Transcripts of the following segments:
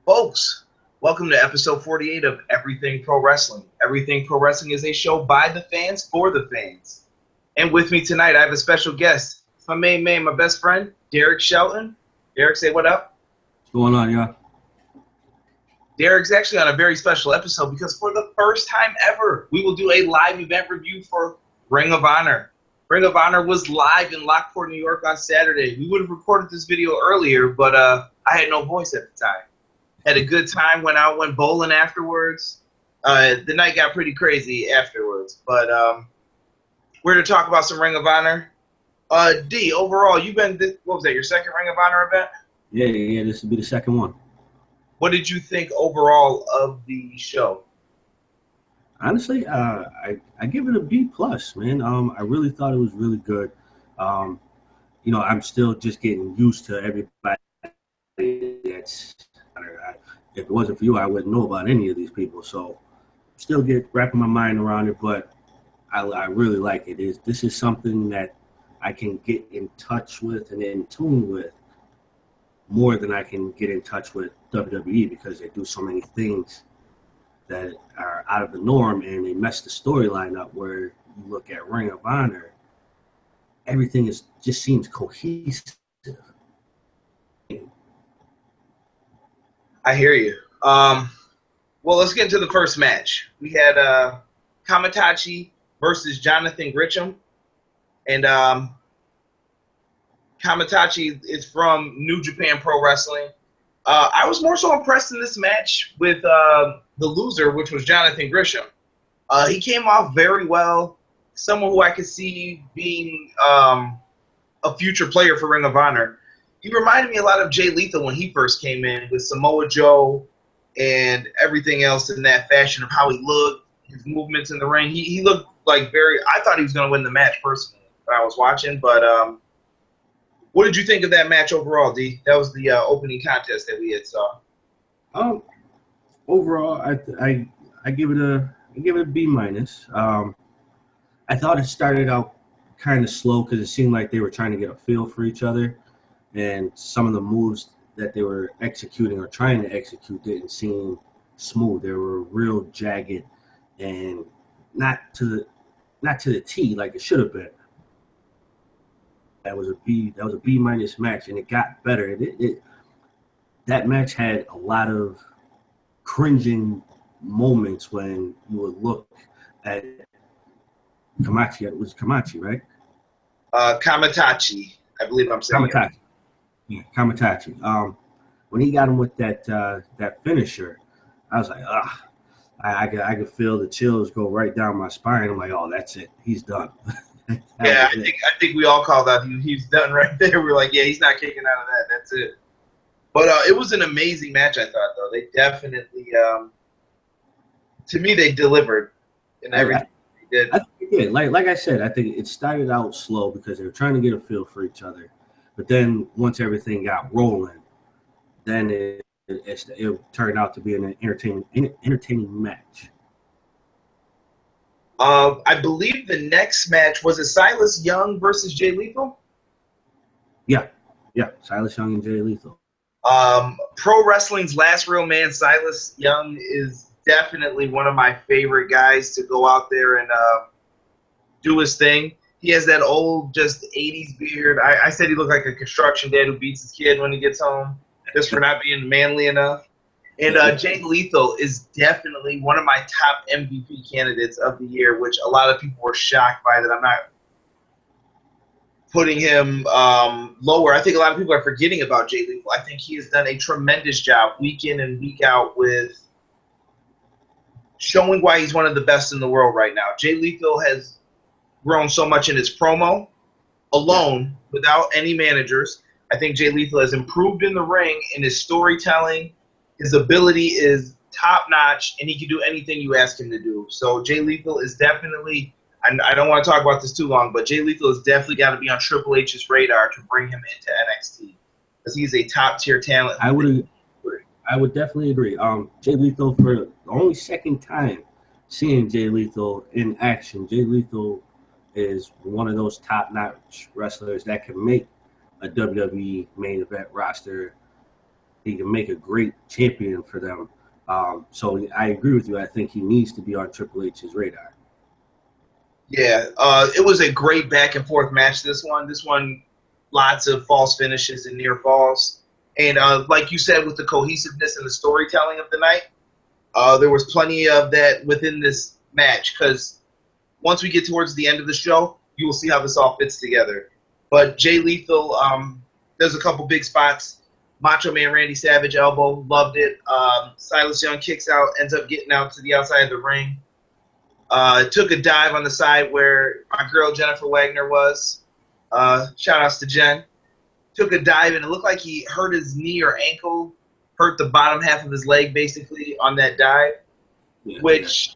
Folks, welcome to episode 48 of Everything Pro Wrestling. Everything Pro Wrestling is a show by the fans for the fans. And with me tonight, I have a special guest. It's my main man, my best friend, Derek Shelton. Derek, say what up. What's going on, y'all? Derek's actually on a very special episode because for the first time ever, we will do a live event review for Ring of Honor. Ring of Honor was live in Lockport, New York on Saturday. We would have recorded this video earlier, but I had no voice at the time. Had a good time, went bowling afterwards. The night got pretty crazy afterwards, but we're to talk about some Ring of Honor. D, overall, you've been, what was that, your second Ring of Honor event? Yeah, this will be the second one. What did you think overall of the show? Honestly, I give it a B+, man. I really thought it was really good. I'm still just getting used to everybody that's. If it wasn't for you, I wouldn't know about any of these people. So, still wrapping my mind around it, but I really like it. This is something that I can get in touch with and in tune with more than I can get in touch with WWE because they do so many things that are out of the norm and they mess the storyline up. Where you look at Ring of Honor, everything just seems cohesive. I hear you. Well, let's get into the first match. We had Kamatachi versus Jonathan Grisham, and Kamatachi is from New Japan Pro Wrestling. I was more so impressed in this match with the loser, which was Jonathan Grisham. He came off very well. Someone who I could see being a future player for Ring of Honor. He reminded me a lot of Jay Lethal when he first came in with Samoa Joe and everything else in that fashion of how he looked, his movements in the ring. He looked like I thought he was going to win the match personally when I was watching, but what did you think of that match overall, D? That was the opening contest that we had saw. Overall, I give it a B-. I thought it started out kind of slow because it seemed like they were trying to get a feel for each other, and some of the moves that they were executing or trying to execute didn't seem smooth. They were real jagged and not to the T like it should have been. That was a B match, and it got better. That match had a lot of cringing moments when you would look at Kamachi. It was Kamachi, right? Kamatachi, I believe I'm saying. Kamatachi. Yeah, Kamatachi. When he got him with that finisher, I was like, I could feel the chills go right down my spine. I'm like, oh, that's it. He's done. Yeah, I think we all called out he's done right there. We're like, yeah, he's not kicking out of that. That's it. But it was an amazing match, I thought, though. They definitely, to me, they delivered in everything they did. I think they did. Like I said, I think it started out slow because they were trying to get a feel for each other. But then once everything got rolling, then it turned out to be an entertaining match. I believe the next match was it Silas Young versus Jay Lethal? Yeah, Silas Young and Jay Lethal. Pro wrestling's last real man, Silas Young, is definitely one of my favorite guys to go out there and do his thing. He has that old, just 80s beard. I said he looked like a construction dad who beats his kid when he gets home, just for not being manly enough. And Jay Lethal is definitely one of my top MVP candidates of the year, which a lot of people were shocked by that I'm not putting him lower. I think a lot of people are forgetting about Jay Lethal. I think he has done a tremendous job week in and week out with showing why he's one of the best in the world right now. Jay Lethal has grown so much in his promo alone without any managers. I think Jay Lethal has improved in the ring in his storytelling. His ability is top-notch, and he can do anything you ask him to do. So Jay Lethal is definitely – I don't want to talk about this too long, but Jay Lethal has definitely got to be on Triple H's radar to bring him into NXT because he's a top-tier talent. I would definitely agree. Jay Lethal, for the only second time seeing Jay Lethal in action, Jay Lethal is one of those top-notch wrestlers that can make a WWE main event roster he can make a great champion for them. So I agree with you. I think he needs to be on Triple H's radar. Yeah, it was a great back and forth match. This one, lots of false finishes and near falls, and like you said, with the cohesiveness and the storytelling of the night, there was plenty of that within this match. Because once we get towards the end of the show, you will see how this all fits together. But Jay Lethal, there's a couple big spots. Macho Man Randy Savage elbow, loved it. Silas Young kicks out, ends up getting out to the outside of the ring. Took a dive on the side where my girl Jennifer Wagner was. Shout outs to Jen. Took a dive, and it looked like he hurt his knee or ankle, hurt the bottom half of his leg basically on that dive, which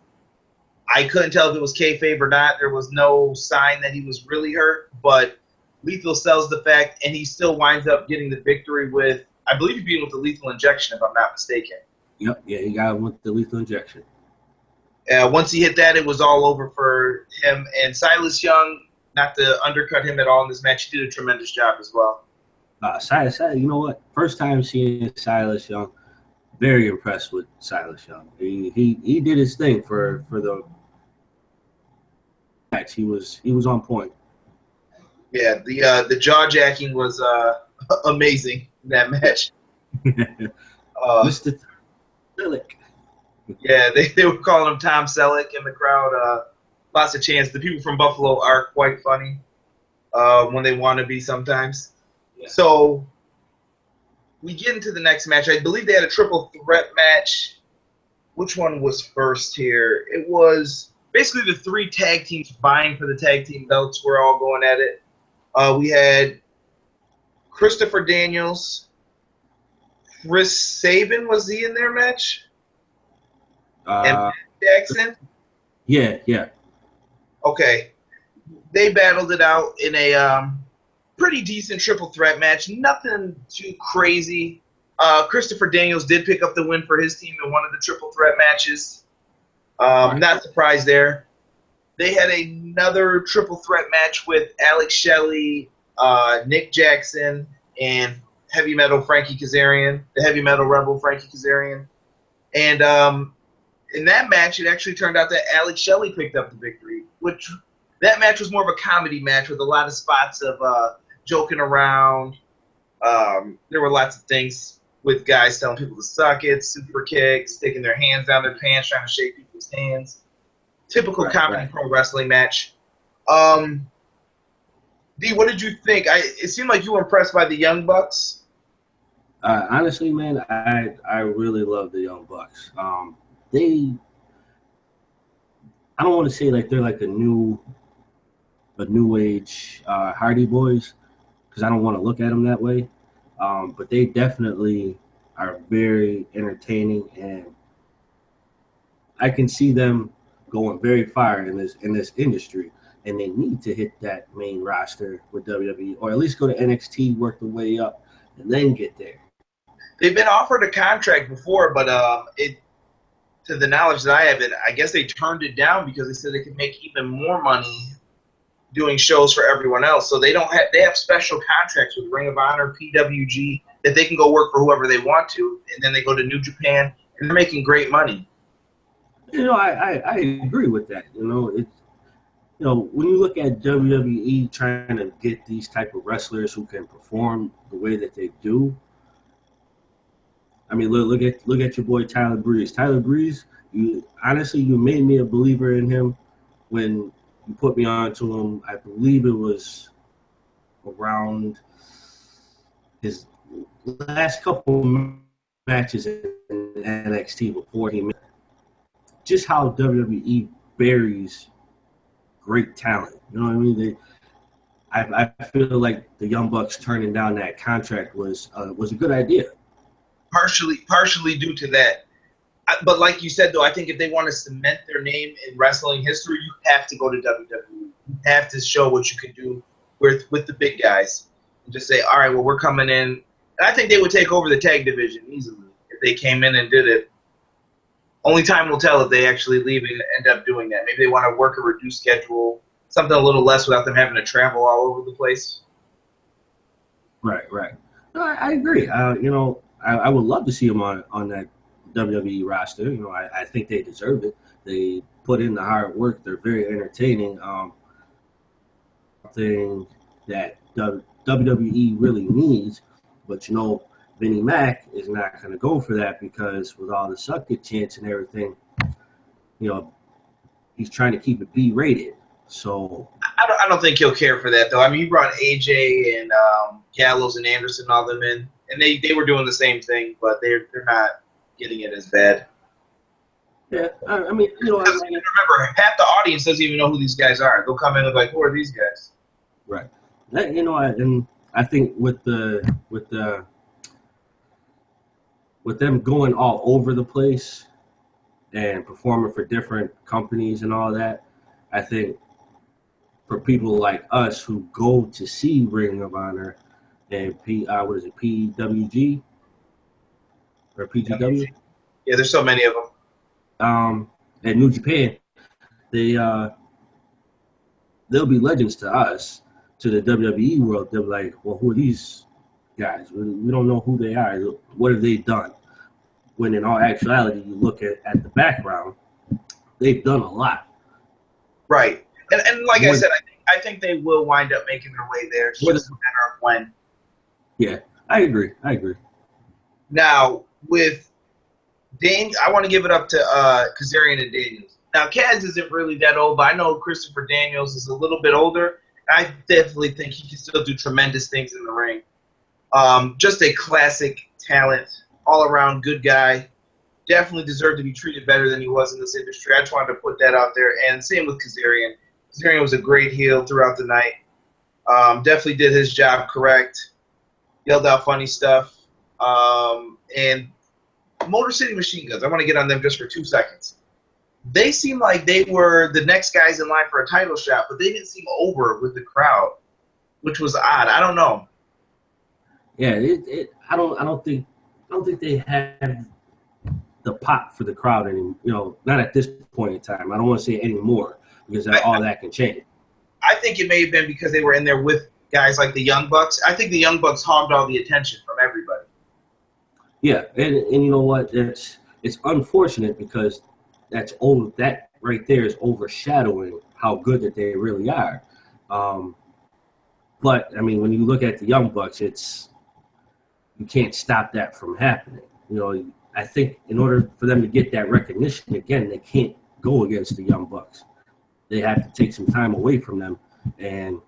I couldn't tell if it was kayfabe or not. There was no sign that he was really hurt, but Lethal sells the fact, and he still winds up getting the victory with, I believe he beat him with the lethal injection, if I'm not mistaken. Yep, yeah, he got him with the lethal injection. Once he hit that, it was all over for him. And Silas Young, not to undercut him at all in this match, he did a tremendous job as well. Silas, you know what? First time seeing Silas Young, very impressed with Silas Young. He did his thing for the match. He was on point. Yeah, the jaw jacking was amazing in that match. Mr. Selleck. Yeah, they were calling him Tom Selleck in the crowd. Lots of chants. The people from Buffalo are quite funny when they want to be sometimes. Yeah. So we get into the next match. I believe they had a triple threat match. Which one was first here? It was basically the three tag teams vying for the tag team belts. We're all going at it. We had Christopher Daniels. Chris Sabin, was he in their match? And Matt Jackson? Yeah. Okay. They battled it out in a pretty decent triple threat match. Nothing too crazy. Christopher Daniels did pick up the win for his team in one of the triple threat matches. Not surprised there. They had another triple threat match with Alex Shelley, Nick Jackson, and Heavy Metal Frankie Kazarian, the Heavy Metal Rebel Frankie Kazarian. And in that match, it actually turned out that Alex Shelley picked up the victory, which that match was more of a comedy match with a lot of spots of joking around. There were lots of things with guys telling people to suck it, super kicks, sticking their hands down their pants, trying to shake people's hands. Typical comedy pro wrestling match. D, what did you think? It seemed like you were impressed by the Young Bucks. Honestly, man, I really love the Young Bucks. I don't want to say like they're like a new age Hardy Boys, because I don't want to look at them that way. But they definitely are very entertaining, and I can see them going very far in this industry. And they need to hit that main roster with WWE, or at least go to NXT, work the way up, and then get there. They've been offered a contract before, but to the knowledge that I have, I guess they turned it down because they said they could make even more money doing shows for everyone else. So they have special contracts with Ring of Honor, PWG, that they can go work for whoever they want to, and then they go to New Japan, and they're making great money. You know, I agree with that. When you look at WWE trying to get these type of wrestlers who can perform the way that they do, I mean, look at your boy Tyler Breeze. Tyler Breeze, you made me a believer in him when you put me on to him. I believe it was around his last couple matches in NXT before he made just how WWE buries great talent. You know what I mean? I feel like the Young Bucks turning down that contract was a good idea. Partially due to that. But like you said, though, I think if they want to cement their name in wrestling history, you have to go to WWE. You have to show what you can do with the big guys. And just say, all right, well, we're coming in. And I think they would take over the tag division easily if they came in and did it. Only time will tell if they actually leave and end up doing that. Maybe they want to work a reduced schedule, something a little less without them having to travel all over the place. Right. No, I agree. I would love to see them on that WWE roster. You know, I think they deserve it. They put in the hard work. They're very entertaining. Thing that WWE really needs, but you know, Vinnie Mac is not going to go for that because with all the suck it chants and everything, you know, he's trying to keep it B-rated. So I don't think he'll care for that though. I mean, he brought AJ and Gallows and Anderson, all them in, and they were doing the same thing, but they're not getting it as bad. Yeah, I mean, you know, remember, half the audience doesn't even know who these guys are. They'll come in and be like, "Who are these guys?" Right. You know, and I think with them going all over the place and performing for different companies and all that, I think for people like us who go to see Ring of Honor and PWG or PGW? Yeah, there's so many of them. At New Japan, they'll be legends to us. To the WWE world, they're like, well, who are these guys? We don't know who they are. What have they done? When in all actuality, you look at the background, they've done a lot. Right. And like I said, I think they will wind up making their way there. It's just a matter of when. Yeah, I agree. Now, with Dane, I want to give it up to Kazarian and Daniels. Now, Kaz isn't really that old, but I know Christopher Daniels is a little bit older. I definitely think he can still do tremendous things in the ring. Just a classic talent, all-around good guy. Definitely deserved to be treated better than he was in this industry. I just wanted to put that out there. And same with Kazarian. Kazarian was a great heel throughout the night. Definitely did his job correct. Yelled out funny stuff. And Motor City Machine Guns, I want to get on them just for 2 seconds. They seemed like they were the next guys in line for a title shot, but they didn't seem over with the crowd, which was odd. I don't know. Yeah, I don't think they have the pop for the crowd anymore. You know, not at this point in time. I don't want to say anymore because all that can change. I think it may have been because they were in there with guys like the Young Bucks. I think the Young Bucks hogged all the attention from everybody. Yeah, and you know what? It's unfortunate because that right there is overshadowing how good that they really are. But I mean, when you look at the Young Bucks, you can't stop that from happening. You know, I think in order for them to get that recognition again, they can't go against the Young Bucks. They have to take some time away from them and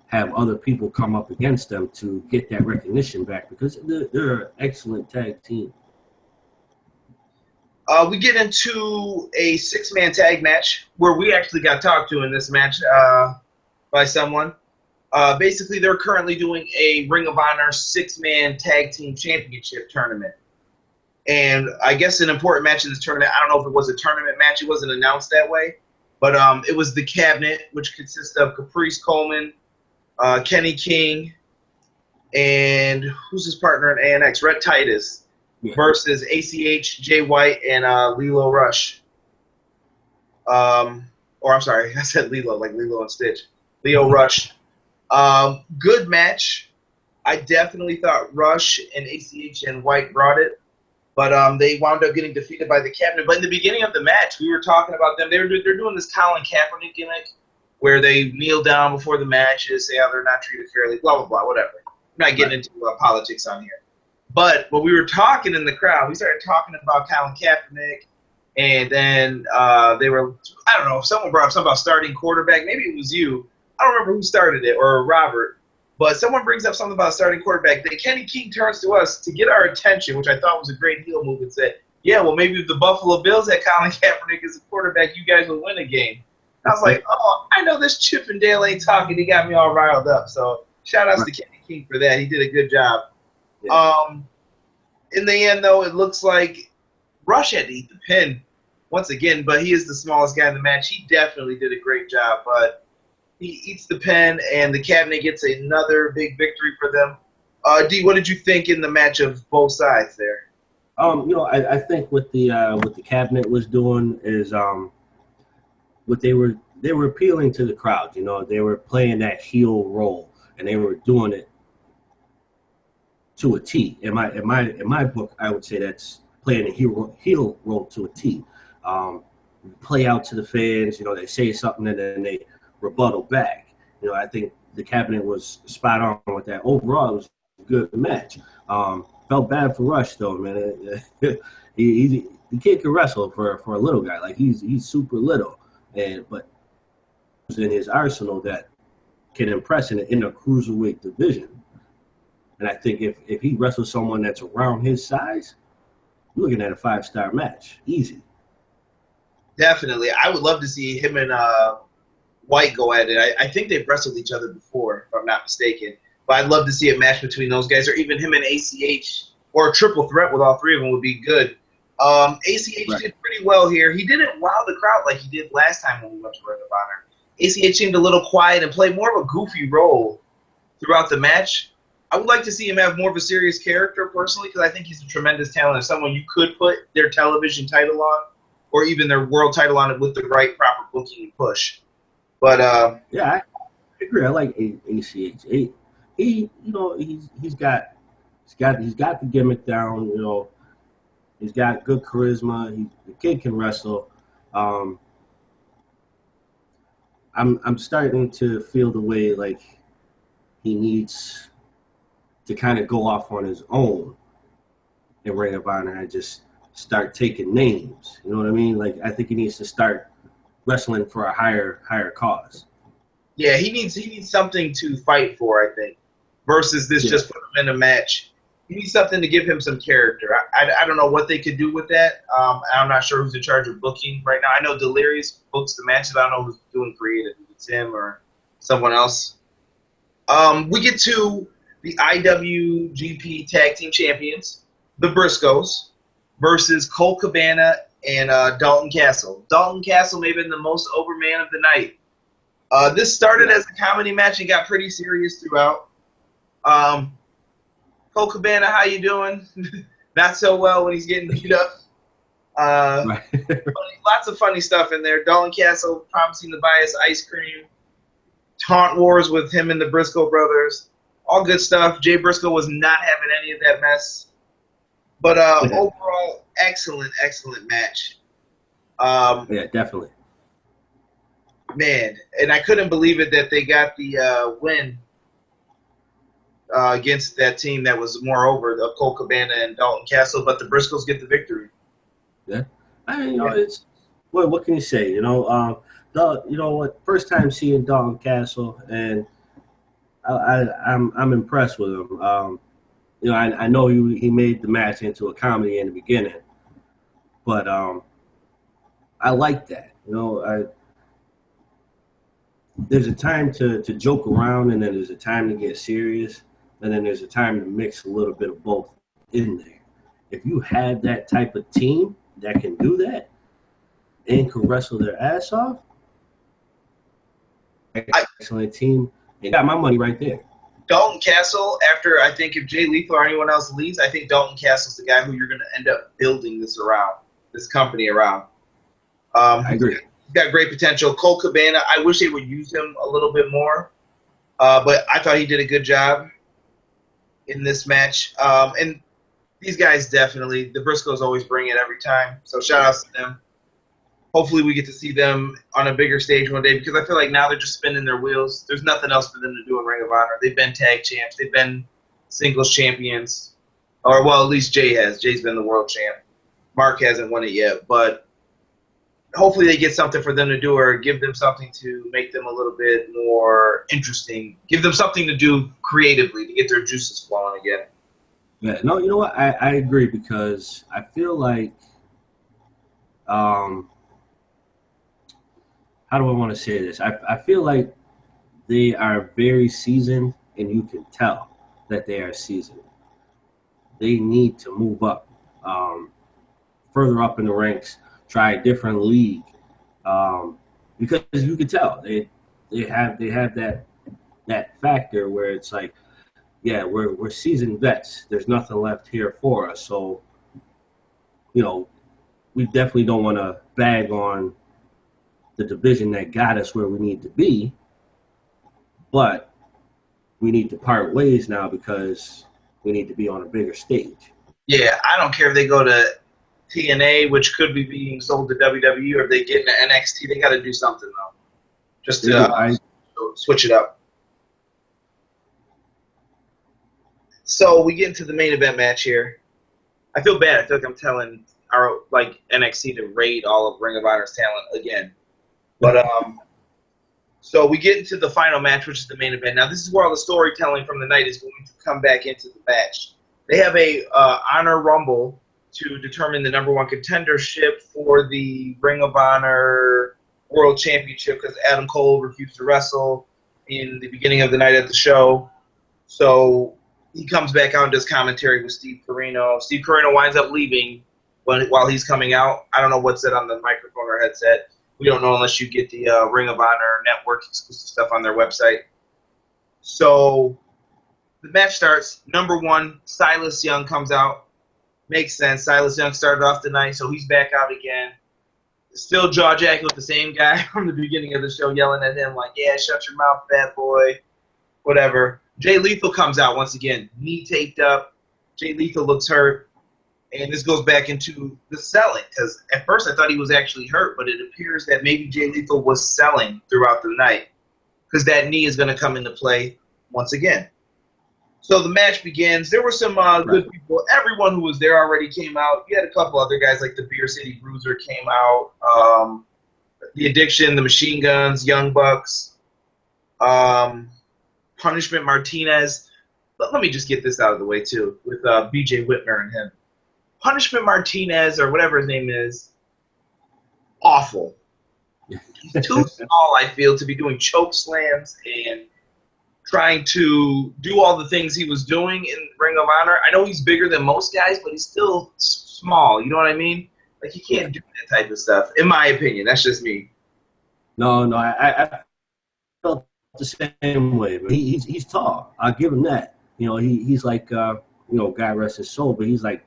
have other people come up against them to get that recognition back because they're an excellent tag team. We get into a 6-man tag match where we actually got talked to in this match by someone. Basically, they're currently doing a Ring of Honor 6-man tag team championship tournament. And I guess an important match in this tournament, I don't know if it was a tournament match. It wasn't announced that way. But it was the Cabinet, which consists of Caprice Coleman, Kenny King, and who's his partner in ANX? Red Titus. Yeah. Versus ACH, Jay White, and Lilo Rush. Or I'm sorry, I said Lilo, like Lilo and Stitch. Leo Rush. Good match. I definitely thought Rush and ACH and White brought it, but they wound up getting defeated by the Cabinet. But in the beginning of the match, we were talking about them. They're doing this Colin Kaepernick gimmick where they kneel down before the matches, say how they're not treated fairly, blah, blah, blah, whatever. I'm not getting into politics on here. But when we were talking in the crowd, we started talking about Colin Kaepernick, and then they were, I don't know, someone brought up something about starting quarterback. Maybe it was you. I don't remember who started it, or Robert. But someone brings up something about starting quarterback. Then Kenny King turns to us to get our attention, which I thought was a great heel move, and said, yeah, well, maybe if the Buffalo Bills had Colin Kaepernick as a quarterback, you guys would win a game. I was like, oh, I know this Chippendale ain't talking. He got me all riled up. So shout outs to Kenny King for that. He did a good job. Yeah. In the end, though, it looks like Rush had to eat the pin once again, but he is the smallest guy in the match. He definitely did a great job, but he eats the pin, and the Cabinet gets another big victory for them. D, what did you think in the match of both sides there? You know, I think what the Cabinet was doing is what they were appealing to the crowd. You know, they were playing that heel role, and they were doing it to a T. In my book, I would say that's playing a heel role to a T. Play out to the fans. They say something and then they rebuttal back. I think the cabinet was spot on with that. Overall, it was a good match. Felt bad for Rush though, man. The kid can wrestle for a little guy. Like he's super little, but in his arsenal that can impress in a cruiserweight division. And I think if he wrestles someone that's around his size, you're looking at a 5-star match, easy. Definitely, I would love to see him and White go at it. I think they've wrestled each other before, if I'm not mistaken. But I'd love to see a match between those guys, or even him and ACH, or a triple threat with all three of them would be good. ACH Right. did pretty well here. He didn't wow the crowd like he did last time when we went to Ring of Honor. ACH seemed a little quiet and played more of a goofy role throughout the match. I would like to see him have more of a serious character, personally, because I think he's a tremendous talent and someone you could put their television title on, or even their world title on it with the right proper booking and push. But Yeah, I agree. I like ACH. He's got the gimmick down. He's got good charisma. The kid can wrestle. I'm starting to feel the way like he needs to kind of go off on his own in Ring of Honor and just start taking names. You know what I mean? Like I think he needs to start wrestling for a higher cause. yeah, he needs something to fight for, I think, versus this just put him in a match. He needs something to give him some character. I don't know what they could do with that. I'm not sure who's in charge of booking right now. I know Delirious books the matches. I don't know who's doing creative. If it's him or someone else. We get to the IWGP Tag Team Champions, the Briscoes, versus Colt Cabana and Dalton Castle. Dalton Castle may have been the most over man of the night. This started as a comedy match and got pretty serious throughout. Colt Cabana, how you doing? Not so well when he's getting beat up. Right. Lots of funny stuff in there. Dalton Castle promising to buy us ice cream. Taunt wars with him and the Briscoe brothers. All good stuff. Jay Briscoe was not having any of that mess. But overall, excellent match. Yeah, definitely. Man, and I couldn't believe it that they got the win against that team that was moreover the Colt Cabana and Dalton Castle, but the Briscoes get the victory. Yeah, I mean, it's what can you say? First time seeing Dalton Castle, and I'm impressed with him. I know he made the match into a comedy in the beginning, but I like that. There's a time to joke around, and then there's a time to get serious, and then there's a time to mix a little bit of both in there. If you have that type of team that can do that and can wrestle their ass off, excellent team. They got my money right there. Dalton Castle, after I think if Jay Lethal or anyone else leaves, I think Dalton Castle's the guy who you're going to end up building this company around. I agree. He's got great potential. Colt Cabana, I wish they would use him a little bit more, but I thought he did a good job in this match. And these guys definitely, the Briscoes always bring it every time, so shout outs to them. Hopefully we get to see them on a bigger stage one day, because I feel like now they're just spinning their wheels. There's nothing else for them to do in Ring of Honor. They've been tag champs. They've been singles champions. Or, well, at least Jay has. Jay's been the world champ. Mark hasn't won it yet. But hopefully they get something for them to do, or give them something to make them a little bit more interesting. Give them something to do creatively to get their juices flowing again. Yeah, no, you know what? I agree, because I feel like how do I want to say this? I feel like they are very seasoned, and you can tell that they are seasoned. They need to move up, further up in the ranks, try a different league, because you can tell they have that factor where it's like, yeah, we're seasoned vets. There's nothing left here for us, so we definitely don't want to bag on the division that got us where we need to be, but we need to part ways now, because we need to be on a bigger stage. Yeah, I don't care if they go to TNA, which could be being sold to WWE, or if they get into NXT. They got to do something though, just to switch it up. So we get into the main event match here. I feel bad. I feel like I'm telling our NXT to raid all of Ring of Honor's talent again. But so we get into the final match, which is the main event. Now this is where all the storytelling from the night is going to come back into the match. They have a Honor Rumble to determine the #1 contendership for the Ring of Honor World Championship because Adam Cole refused to wrestle in the beginning of the night at the show. So he comes back out and does commentary with Steve Corino. Steve Corino winds up leaving while he's coming out. I don't know what's said on the microphone or headset. We don't know unless you get the Ring of Honor Network exclusive stuff on their website. So the match starts. #1, Silas Young comes out. Makes sense. Silas Young started off the night, so he's back out again. Still jaw-jacking with the same guy from the beginning of the show, yelling at him like, yeah, shut your mouth, fat boy, whatever. Jay Lethal comes out once again, knee taped up. Jay Lethal looks hurt. And this goes back into the selling, because at first I thought he was actually hurt, but it appears that maybe Jay Lethal was selling throughout the night, because that knee is going to come into play once again. So the match begins. There were some good people. Everyone who was there already came out. You had a couple other guys like the Beer City Bruiser came out. The Addiction, the Machine Guns, Young Bucks, Punishment Martinez. But let me just get this out of the way too with BJ Whitmer and him. Punishment Martinez, or whatever his name is, awful. He's too small, I feel, to be doing choke slams and trying to do all the things he was doing in Ring of Honor. I know he's bigger than most guys, but he's still small. You know what I mean? Like, he can't do that type of stuff, in my opinion. That's just me. No, I felt the same way. But he's tall. I'll give him that. You know, he's like, God rest his soul, but he's like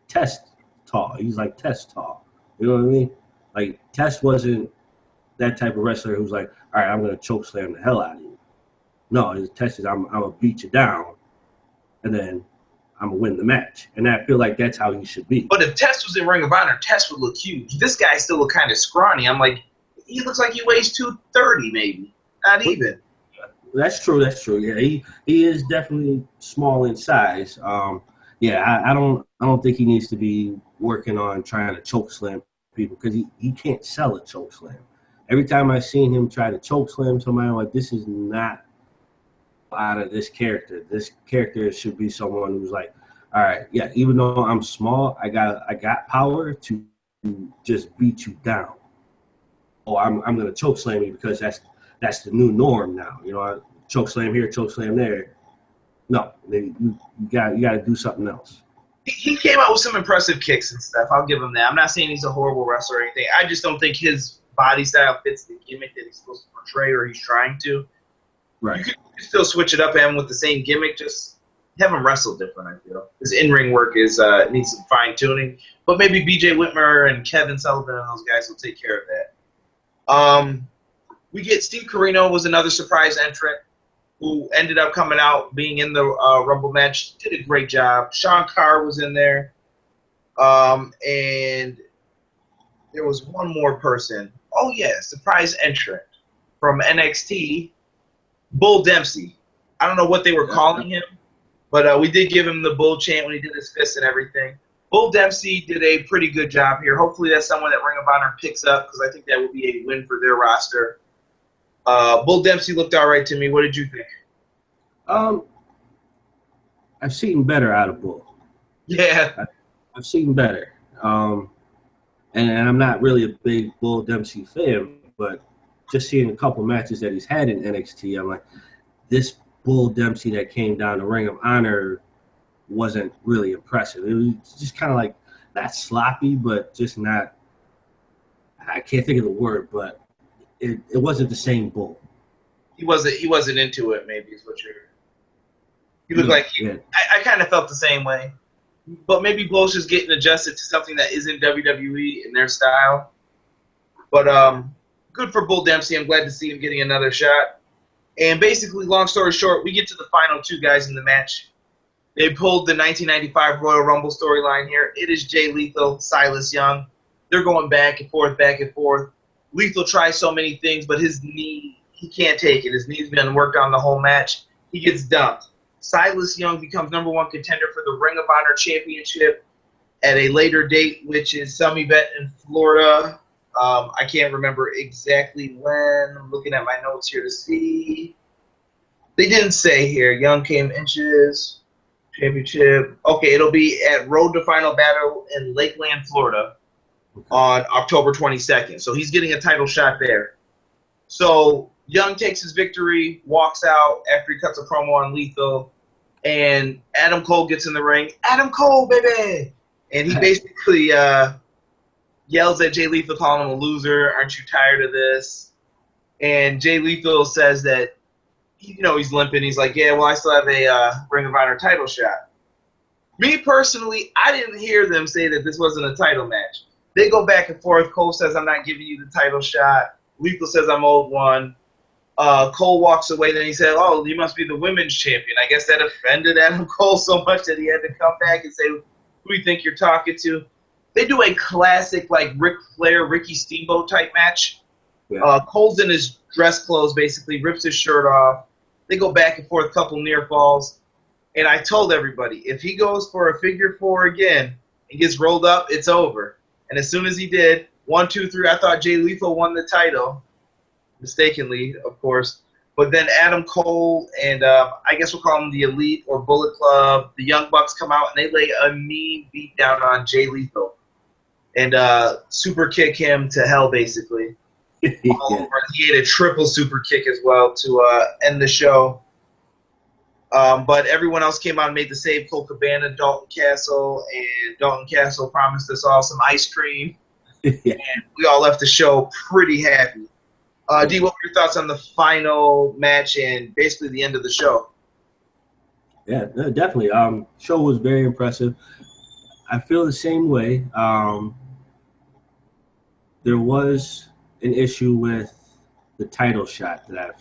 Test tall. He's like Test tall. You know what I mean? Like, Test wasn't that type of wrestler who's like, all right, I'm going to choke slam the hell out of you. No, his Test is, I'm going to beat you down, and then I'm going to win the match. And I feel like that's how he should be. But if Test was in Ring of Honor, Test would look huge. This guy still look kind of scrawny. I'm like, he looks like he weighs 230 maybe. Not even. That's true. That's true. Yeah, he is definitely small in size. I don't think he needs to be working on trying to choke slam people, because he can't sell a choke slam. Every time I've seen him try to choke slam somebody, I'm like, this is not out of this character. This character should be someone who's like, all right, yeah, even though I'm small, I got power to just beat you down. Oh, I'm gonna choke slam you because that's the new norm now. You know, I choke slam here, choke slam there. No, you got to do something else. He came out with some impressive kicks and stuff. I'll give him that. I'm not saying he's a horrible wrestler or anything. I just don't think his body style fits the gimmick that he's supposed to portray, or he's trying to. Right. You could still switch it up and with the same gimmick, just have him wrestle different, I feel. His in-ring work needs some fine-tuning. But maybe BJ Whitmer and Kevin Sullivan and those guys will take care of that. We get Steve Corino was another surprise entrant who ended up coming out, being in the Rumble match. Did a great job. Sean Carr was in there. And there was one more person. Oh, yeah, surprise entrant from NXT, Bull Dempsey. I don't know what they were calling him, but we did give him the Bull chant when he did his fists and everything. Bull Dempsey did a pretty good job here. Hopefully that's someone that Ring of Honor picks up, because I think that would be a win for their roster. Bull Dempsey looked all right to me. What did you think? I've seen better out of Bull. Yeah. I've seen better. And I'm not really a big Bull Dempsey fan, but just seeing a couple matches that he's had in NXT, I'm like, this Bull Dempsey that came down to Ring of Honor wasn't really impressive. It was just kind of like, not sloppy, but just not, I can't think of the word, but it wasn't the same Bull. He wasn't into it, maybe is what you're. He looked like I kind of felt the same way. But maybe Bull's just getting adjusted to something that isn't WWE in their style. But good for Bull Dempsey. I'm glad to see him getting another shot. And basically, long story short, we get to the final two guys in the match. They pulled the 1995 Royal Rumble storyline here. It is Jay Lethal, Silas Young. They're going back and forth, back and forth. Lethal tries so many things, but his knee, he can't take it. His knee's been worked on the whole match. He gets dumped. Silas Young becomes #1 contender for the Ring of Honor Championship at a later date, which is some event in Florida. I can't remember exactly when. I'm looking at my notes here to see. They didn't say here. Young came inches. Championship. Okay, it'll be at Road to Final Battle in Lakeland, Florida on October 22nd. So he's getting a title shot there. So Young takes his victory, walks out after he cuts a promo on Lethal, and Adam Cole gets in the ring. Adam Cole, baby! And he basically yells at Jay Lethal, calling him a loser. Aren't you tired of this? And Jay Lethal says that, he's limping. He's like, yeah, well, I still have a Ring of Honor title shot. Me personally, I didn't hear them say that this wasn't a title match. They go back and forth. Cole says, I'm not giving you the title shot. Lethal says, I'm owed one. Cole walks away. Then he said, oh, you must be the women's champion. I guess that offended Adam Cole so much that he had to come back and say, who do you think you're talking to? They do a classic, like, Ric Flair, Ricky Steamboat type match. Yeah. Cole's in his dress clothes, basically, rips his shirt off. They go back and forth, couple near falls. And I told everybody, if he goes for a figure 4 again and gets rolled up, it's over. And as soon as he did, 1, 2, 3, I thought Jay Lethal won the title. Mistakenly, of course. But then Adam Cole and I guess we'll call them the Elite or Bullet Club, the Young Bucks come out and they lay a mean beat down on Jay Lethal. And super kick him to hell, basically. Yeah. He had a triple super kick as well to end the show. But everyone else came out and made the save. Cole Cabana, Dalton Castle, and Dalton Castle promised us all some ice cream. And we all left the show pretty happy. D, what were your thoughts on the final match and basically the end of the show? Yeah, no, definitely. Show was very impressive. I feel the same way. There was an issue with the title shot that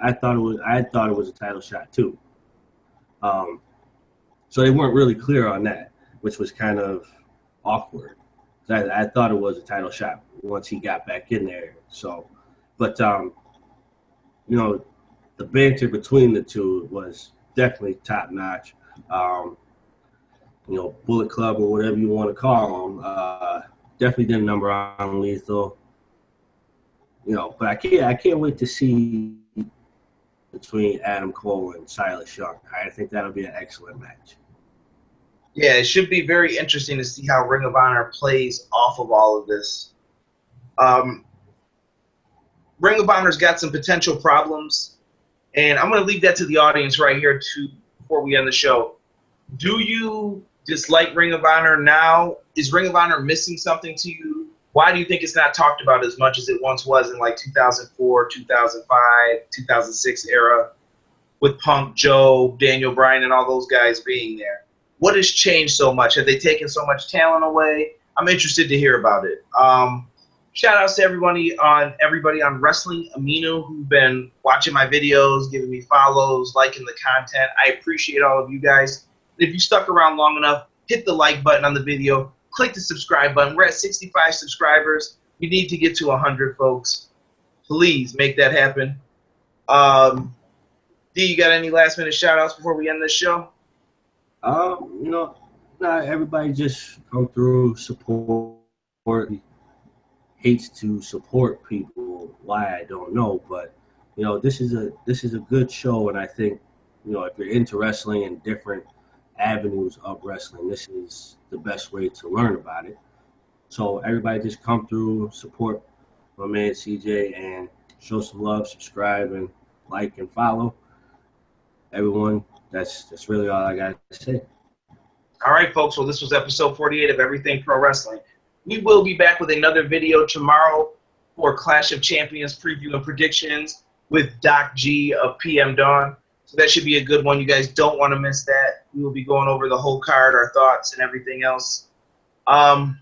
I thought it was. I thought it was a title shot too. So they weren't really clear on that, which was kind of awkward. I thought it was a title shot once he got back in there. So, but the banter between the two was definitely top notch. Bullet Club or whatever you want to call them, definitely did a number on Lethal. But I can't wait to see between Adam Cole and Silas Young. I think that'll be an excellent match. Yeah, it should be very interesting to see how Ring of Honor plays off of all of this. Ring of Honor's got some potential problems, and I'm going to leave that to the audience right here before we end the show. Do you dislike Ring of Honor now? Is Ring of Honor missing something to you? Why do you think it's not talked about as much as it once was in like 2004, 2005, 2006 era with Punk, Joe, Daniel Bryan, and all those guys being there? What has changed so much? Have they taken so much talent away? I'm interested to hear about it. Shout outs to everybody on Wrestling Amino who've been watching my videos, giving me follows, liking the content. I appreciate all of you guys. If you stuck around long enough, hit the like button on the video. Click the subscribe button. We're at 65 subscribers. We need to get to 100, folks. Please make that happen. D, you got any last-minute shout-outs before we end this show? Everybody just come through, support. Hates to support people. Why, I don't know. But, this is a good show, and I think, if you're into wrestling and different avenues of wrestling, this is the best way to learn about it. So everybody just come through, support my man CJ, and show some love, subscribe, and like and follow. Everyone, that's really all I got to say. All right, folks. Well, this was episode 48 of Everything Pro Wrestling. We will be back with another video tomorrow for Clash of Champions preview and predictions with Doc G of PM Dawn. So that should be a good one. You guys don't want to miss that. We will be going over the whole card, our thoughts, and everything else. And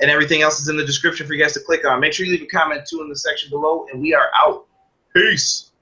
everything else is in the description for you guys to click on. Make sure you leave a comment, too, in the section below, and we are out. Peace.